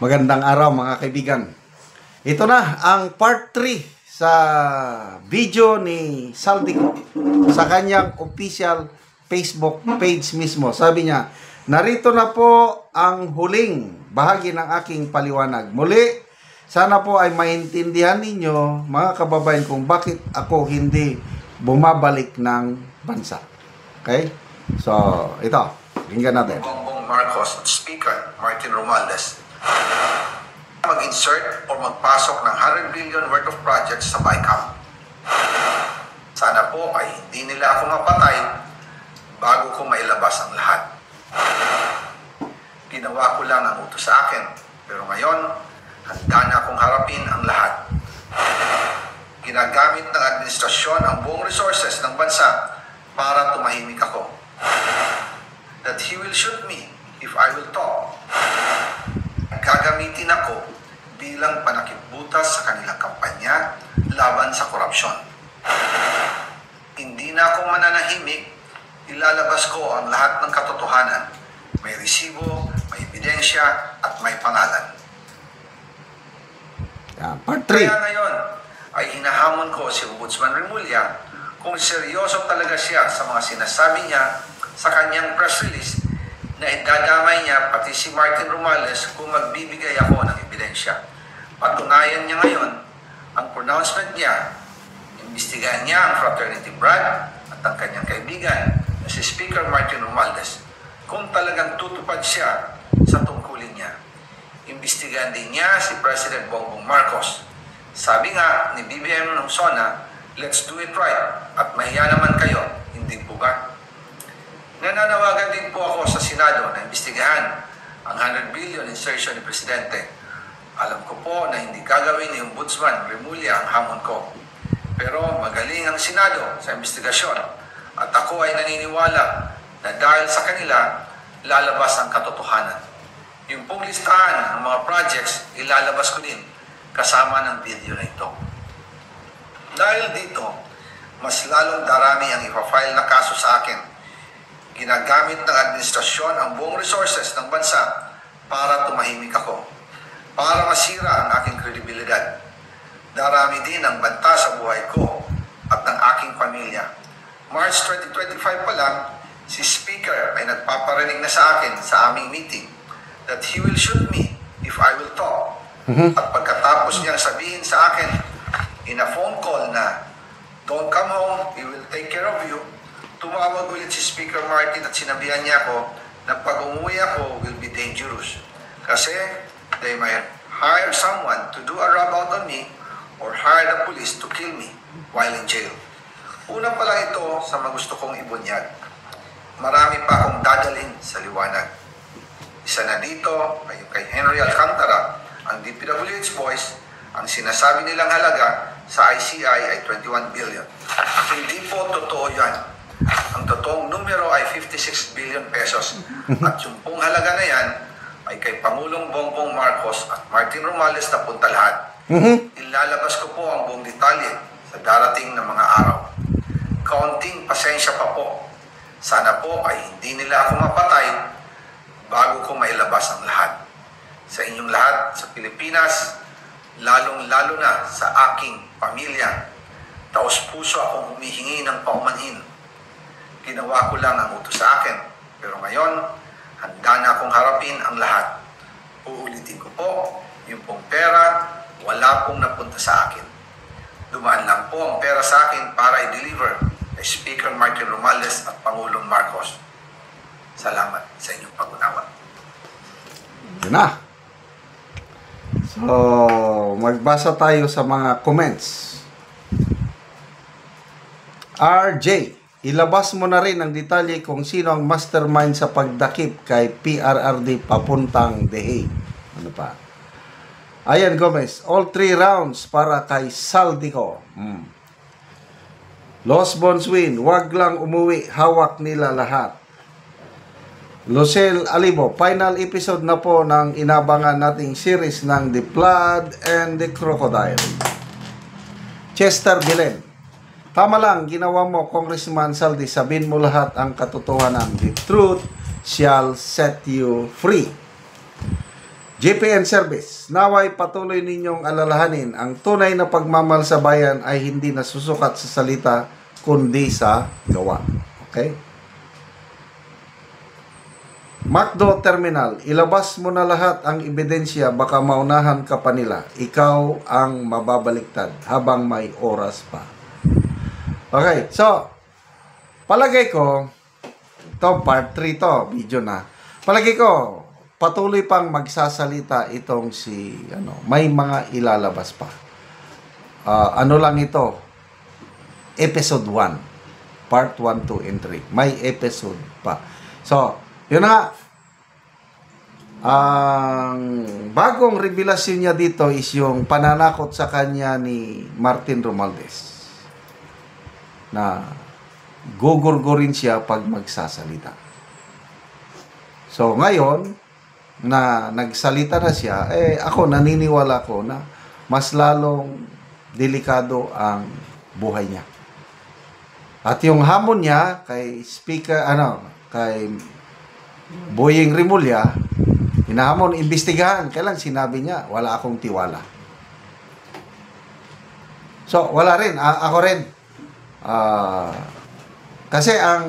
Magandang araw mga kaibigan. Ito na ang part 3 sa video ni Saldico sa kanyang official Facebook page mismo. Sabi niya, narito na po ang huling bahagi ng aking paliwanag. Muli, sana po ay maintindihan ninyo mga kababayan kung bakit ako hindi bumabalik ng bansa. Okay? So, ito. Tingnan natin. Bongbong Marcos at Speaker Martin Romualdez mag-insert o magpasok ng 100 billion worth of projects sa BICAM. Sana po ay hindi nila ako mapatay bago ko mailabas ang lahat. Ginawa ko lang ang utos sa akin, pero ngayon, handa na akong harapin ang lahat. Ginagamit ng administrasyon ang buong resources ng bansa para tumahimik ako. That he will shoot me if I will talk. Gagamitin ako bilang panakipbutas sa kanilang kampanya laban sa korupsyon. Hindi na ako mananahimik, ilalabas ko ang lahat ng katotohanan. May resibo, may ebidensya, at may pangalan. Part 3. Kaya ngayon ay hinahamon ko si Ombudsman Remulla kung seryoso talaga siya sa mga sinasabi niya sa kanyang press release na idadamay niya pati si Martin Romualdez kung magbibigay ako ng ebidensya. Patunayan niya ngayon ang pronouncement niya. Imbestigahan niya ang fraternity Brad at ang kanyang kaibigan na si Speaker Martin Romualdez kung talagang tutupad siya sa tungkulin niya. Imbestigahan din niya si President Bongbong Marcos. Sabi nga ni BBM ng SONA, let's do it right at mahiya naman kayo, hindi po ba? Nananawagan din po ako sa Senado na imbestigahan ang 100 billion insertion ni Presidente. Alam ko po na hindi gagawin ni Ombudsman Remulla ang hamon ko. Pero magaling ang Senado sa imbestigasyon at ako ay naniniwala na dahil sa kanila, lalabas ang katotohanan. Yung pong listahan ng mga projects, ilalabas ko din kasama ng video na ito. Dahil dito, mas lalong darami ang ipafile na kaso sa akin. Ginagamit ng administrasyon ang buong resources ng bansa para tumahimik ako, para masira ang aking kredibilidad. Darami din ang banta sa buhay ko at ng aking pamilya. March 2025 pa lang, si Speaker ay nagpaparinig na sa akin sa aming meeting that he will shoot me if I will talk. At pagkatapos niyang sabihin sa akin in a phone call na, don't come home, we will take care of you, tumawag ulit si Speaker Martin at sinabihan niya ako na pag umuwi ako will be dangerous. Kasi they might hire someone to do a rub out on me or hire the police to kill me while in jail. Una pa lang ito sa magusto kong ibunyag. Marami pa akong dadalhin sa liwanag. Isa na dito ay yung kay Henry Alcantara, ang DPWH boys, ang sinasabi nilang halaga sa ICI ay 21 billion. Hindi po totoo yan. Ang totoong numero ay 56 billion pesos. At yung pong halaga na yan ay kay Pangulong Bongbong Marcos at Martin Romualdez na punta lahat. Ilalabas ko po ang buong detalye sa darating na mga araw. Kaunting pasensya pa po. Sana po ay hindi nila ako mapatay bago ko mailabas ang lahat. Sa inyong lahat sa Pilipinas, lalong-lalo na sa aking pamilya, taos-puso akong humihingi ng paumanhin. Ginawa ko lang ang utos sa akin, pero ngayon, handa na akong harapin ang lahat. Uulitin ko po, yung pong pera, wala pong napunta sa akin. Dumaan lang po ang pera sa akin para i-deliver kay Speaker Martin Romualdez at Pangulong Marcos. Salamat sa inyong pag-unawa. Yun na. So, magbasa tayo sa mga comments. RJ, ilabas mo na rin ang detalye kung sino ang mastermind sa pagdakip kay PRRD papuntang The Hague. Ano pa? Ayan Gomez, all 3 rounds para kay Saldico. Los Bonswin, wag lang umuwi, hawak nila lahat. Lucel Alibo, final episode na po ng inabangan nating series ng The Blood and the Crocodile. Chester Bilen, tama lang, ginawa mo, Congressman Saldi, sabihin mo lahat ang katotohanan. The truth shall set you free. JPN Service, naway patuloy ninyong alalahanin ang tunay na pagmamahal sa bayan ay hindi nasusukat sa salita kundi sa gawa. Okay? McDo Terminal, ilabas mo na lahat ang ebidensya, baka maunahan ka pa nila. Ikaw ang mababaliktad habang may oras pa. Okay, so, palagay ko, ito, part 3 to, video na. Palagay ko, patuloy pang magsasalita itong si, may mga ilalabas pa. Ano lang ito? Episode 1. Part 1, 2, and 3. May episode pa. So, yun na nga. Ang bagong revelasyon niya dito is yung pananakot sa kanya ni Martin Romualdez. Na gugurgurin siya pag magsasalita. So, ngayon, na nagsalita na siya, ako naniniwala ko na mas lalong delikado ang buhay niya. At yung hamon niya kay kay Boying Rimulya, hinahamon, imbestigahan. Kailan sinabi niya, wala akong tiwala. So, wala rin. Ako rin. Kasi ang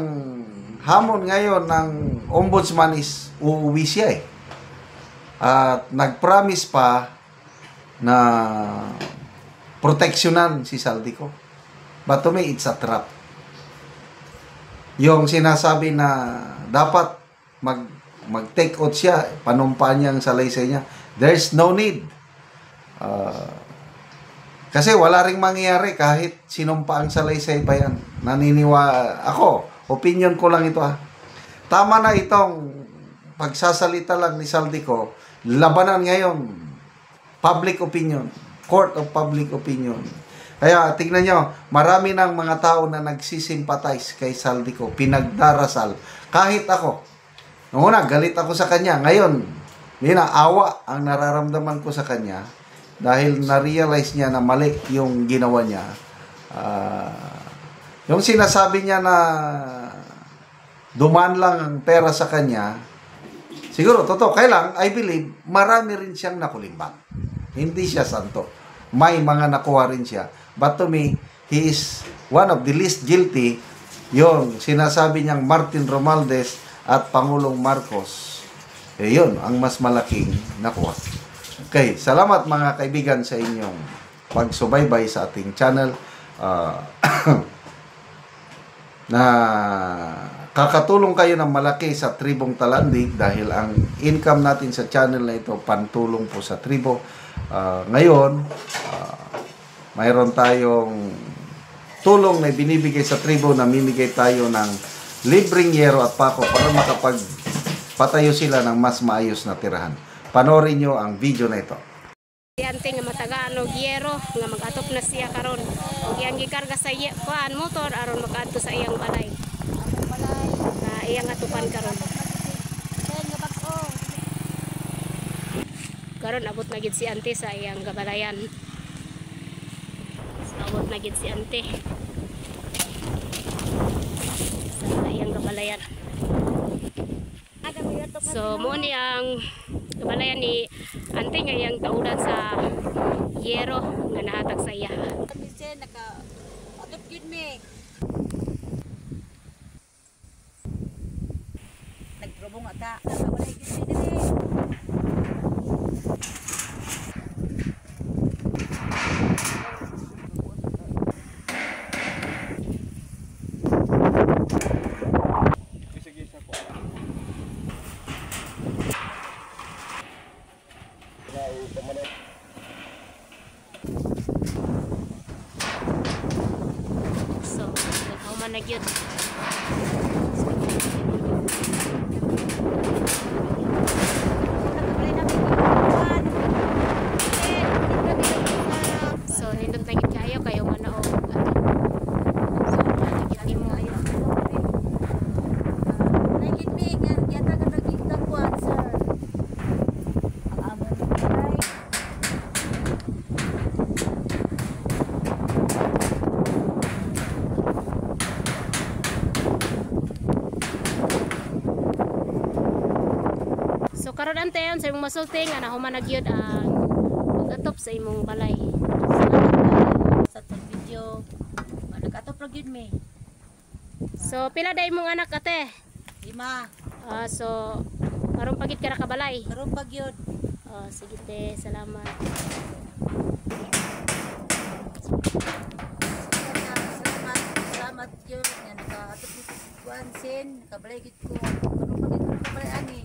hamon ngayon ng ombudsman is uuwi siya . At nag-promise pa na proteksyonan si Saldico. But to me, it's a trap. Yung sinasabi na dapat mag-take out siya, panumpaan niya ang salaysay niya. There's no need. Kasi wala ring mangyayari kahit sinumpa ang salaysay pa yan. Ako, opinion ko lang ito . Tama na itong pagsasalita lang ni Saldico, labanan ngayon, public opinion, court of public opinion. Kaya tingnan nyo, marami ng mga tao na nagsisimpatize kay Saldico, pinagdarasal. Kahit ako, noong una, galit ako sa kanya. Ngayon, awa ang nararamdaman ko sa kanya dahil na-realize niya na mali yung ginawa niya. Yung sinasabi niya na dumaan lang ang pera sa kanya, siguro, totoo. Kailang, I believe, marami rin siyang nakulimbat. Hindi siya santo. May mga nakuha rin siya. But to me, he is one of the least guilty. Yung sinasabi niyang Martin Romualdez at Pangulong Marcos, yun ang mas malaking nakuha. Okay, salamat mga kaibigan sa inyong pagsubaybay sa ating channel. Na kakatulong kayo ng malaki sa Tribong Talandig dahil ang income natin sa channel na ito, pantulong po sa tribo. Ngayon, mayroon tayong tulong na binibigay sa tribo, namimigay tayo ng libreng yero at pako para makapagpatayo sila ng mas maayos na tirahan. Panoorin nyo ang video na ito. Ante nga matagaan og yero nga mag-atop na siya karon. Og iyang gikarga sa kuan motor aron makaadto sa iyang balay. Na iyang atupan karon. Karon abot na gid si ante sa iyang gabalayan. Abot na gid si ante sa iyang gabalayan. So mo ni ang gabalayan ni ante nga iyang taudan sa yero nga nahatag sa iya. Nagprobong ata. Wala gid dili. So, naghuman na gyud. So, nindot na gyud kayo kayo manaog. So, nakikita mo ayo. karon ante yon sa imong masulti nga nahuman na gyud ang pag-atop sa imong balay. Salamat sa tong video. Nag-atop ra gyud mi. So pila day imong anak ate? 5. So aron pagit ka na kabalay. Karon pa gyud. Sige te, salamat. Salamat gyud nga naka-atop ni kuan sin, nakabalay gyud ko. Karon pa gyud ko kabalay ani.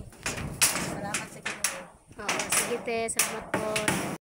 Salamat sa Ginoo. Sige te, salamat po.